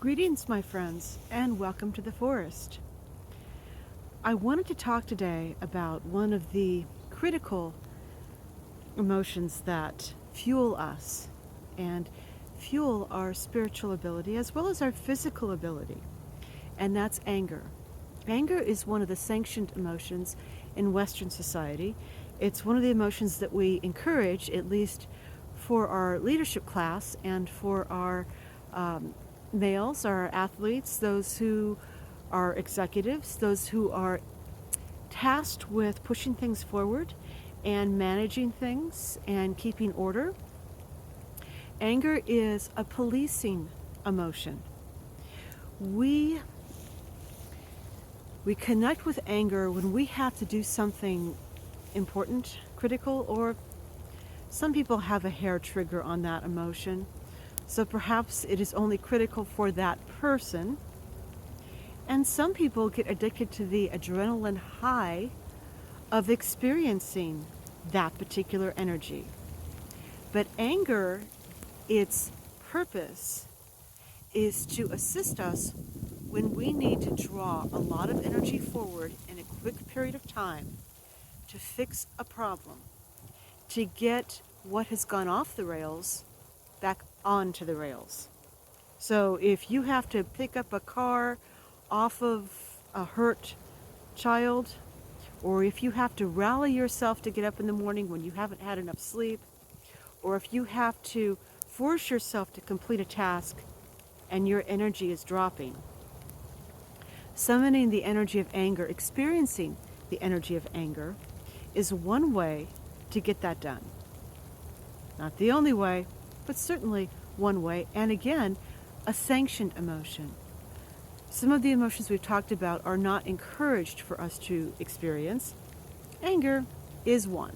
Greetings, my friends, and welcome to the forest. I wanted to talk today about one of the critical emotions that fuel us and fuel our spiritual ability as well as our physical ability, and that's anger. Anger is one of the sanctioned emotions in Western society. It's one of the emotions that we encourage, at least for our leadership class and for our males, our athletes, those who are executives, those who are tasked with pushing things forward and managing things and keeping order. Anger is a policing emotion. We connect with anger when we have to do something important, critical, or some people have a hair trigger on that emotion. So perhaps it is only critical for that person. And some people get addicted to the adrenaline high of experiencing that particular energy. But anger, its purpose is to assist us when we need to draw a lot of energy forward in a quick period of time to fix a problem, to get what has gone off the rails back onto the rails. So if you have to pick up a car off of a hurt child, or if you have to rally yourself to get up in the morning when you haven't had enough sleep, or if you have to force yourself to complete a task and your energy is dropping, summoning the energy of anger, experiencing the energy of anger, is one way to get that done. Not the only way, but certainly one way, and again, a sanctioned emotion. Some of the emotions we've talked about are not encouraged for us to experience. Anger is one.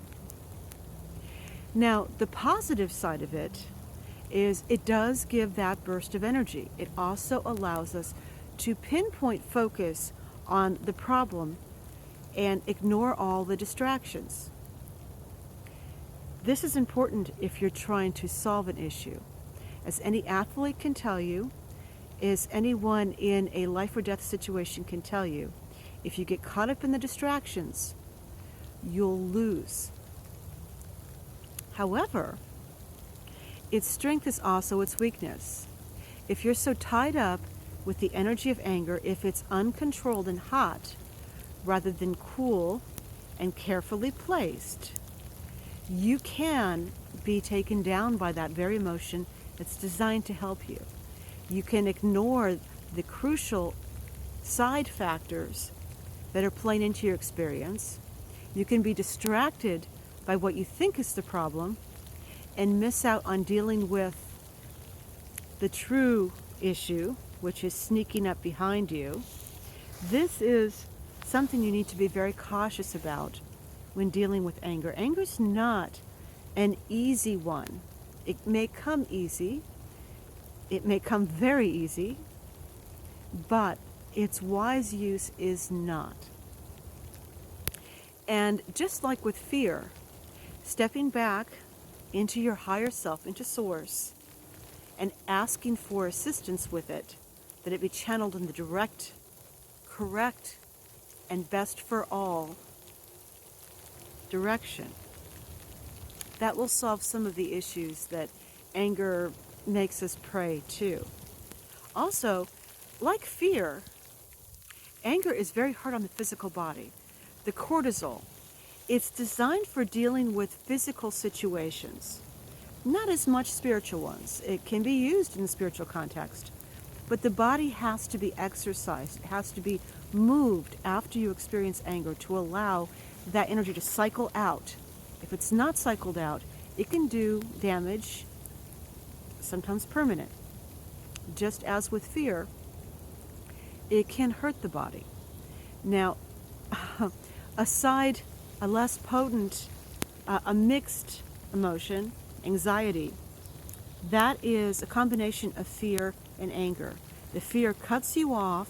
Now, the positive side of it is it does give that burst of energy. It also allows us to pinpoint focus on the problem and ignore all the distractions. This is important if you're trying to solve an issue. As any athlete can tell you, as anyone in a life or death situation can tell you, if you get caught up in the distractions, you'll lose. However, its strength is also its weakness. If you're so tied up with the energy of anger, if it's uncontrolled and hot, rather than cool and carefully placed, you can be taken down by that very emotion that's designed to help you. You can ignore the crucial side factors that are playing into your experience. You can be distracted by what you think is the problem and miss out on dealing with the true issue, which is sneaking up behind you. This is something you need to be very cautious about when dealing with anger. Anger is not an easy one. It may come easy. It may come very easy, but its wise use is not. And just like with fear, stepping back into your higher self, into source, and asking for assistance with it, that it be channeled in the direct, correct, and best for all direction. That will solve some of the issues that anger makes us prey to. Also, like fear, anger is very hard on the physical body. The cortisol, it's designed for dealing with physical situations, not as much spiritual ones. It can be used in the spiritual context, but the body has to be exercised. It has to be moved after you experience anger to allow that energy to cycle out. If it's not cycled out, it can do damage, sometimes permanent. Just as with fear, it can hurt the body. Now, a less potent, a mixed emotion, anxiety, that is a combination of fear and anger. The fear cuts you off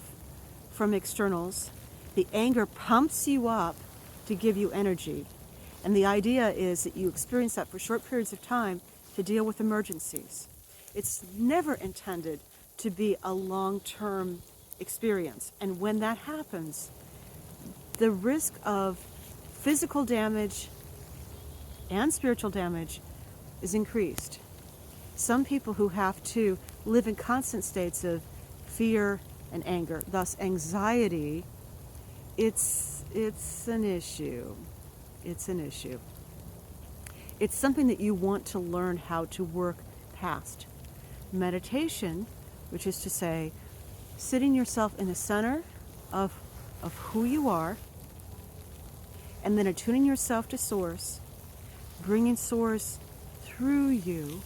from externals. The anger pumps you up to give you energy. And the idea is that you experience that for short periods of time to deal with emergencies. It's never intended to be a long-term experience. And when that happens, the risk of physical damage and spiritual damage is increased. Some people who have to live in constant states of fear and anger, thus anxiety, it's an issue. It's an issue. It's something that you want to learn how to work past. Meditation, which is to say, sitting yourself in the center of who you are, and then attuning yourself to Source, bringing Source through you,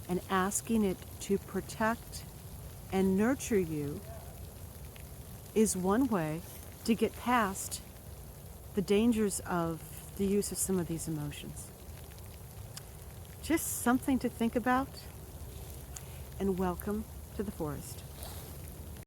and asking it to protect and nurture you, is one way to get past the dangers of the use of some of these emotions. Just something to think about, and welcome to the forest.